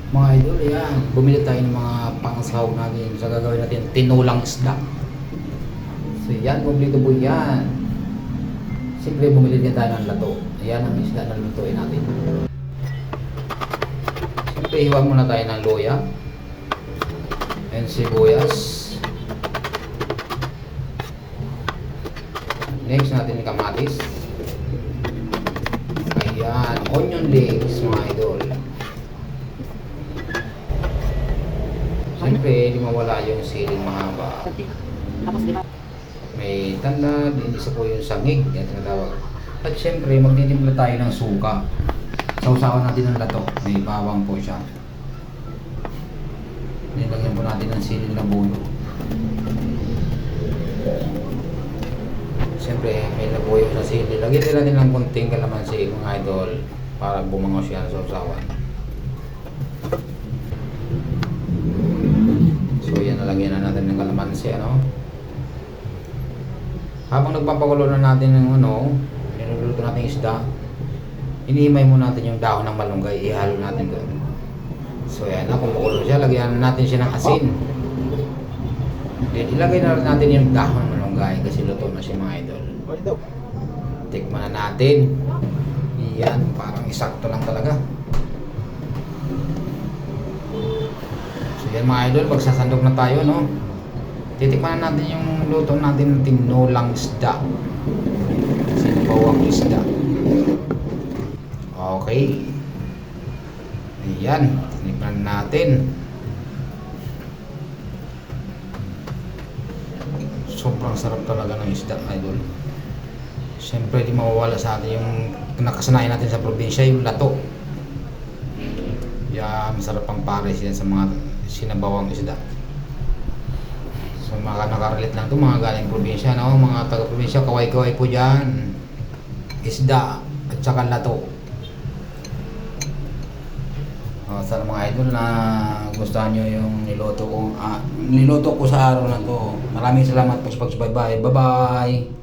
Mga idol, yan. Bumili tayo ng mga pangsahaw natin sa gagawin natin tinulang isda. So yan, kumplito po yan. Siyempre bumili din tayo ng lato. Ayan ang isda na lutuin natin. Siyempre hiwa muna tayo ng luya and sibuyas. Next natin yung kamatis. Ayan, onion leeks mga idol. Siyempre, di mawala yung siling mahaba. May tanda, din isa po yung sangig, yan tinatawag. At siyempre, magtitimpla tayo ng suka. Sausawan natin ng lato. May bawang po siya. Nilagyan po natin ng siling labuyo. Siyempre, may labuyo sa sili. Lagyan din natin ng kunting kalamansi mga idol para bumangos yan sa sausawan. So yan, nalagyan na natin ng kalamansi, ano. Habang nagpapakulo na natin ng niluluto natin isda, inihimay mo natin yung dahon ng malunggay, ihalo natin doon. So yan, kung pakulo siya, lagyan natin siya ng asin. Then ilagay na natin yung dahon ng malunggay kasi luto na siya mga idol. Tikman na natin. Yan, parang isakto lang talaga. Yan mga idol, magsasandok na tayo, no? Titikman natin yung luto natin ng tinulang isda. Sinabawang isda. Okay. Ayan, tinikman natin. Sobrang sarap talaga ng isda, idol. Siyempre, di mawawala sa atin yung nakasanayan natin sa probinsya, yung lato. Yan, masarap pang pares yan sa mga sinabawang isda. So mga nakarelate lang ito, mga galing probinsya, no? Mga taga-probinsya, kaway-kaway po dyan. Isda at saka lato. Sana mga idol na gustuhan nyo yung niluto ko sa araw na to. Maraming salamat po sa pagsubaybay. Bye-bye!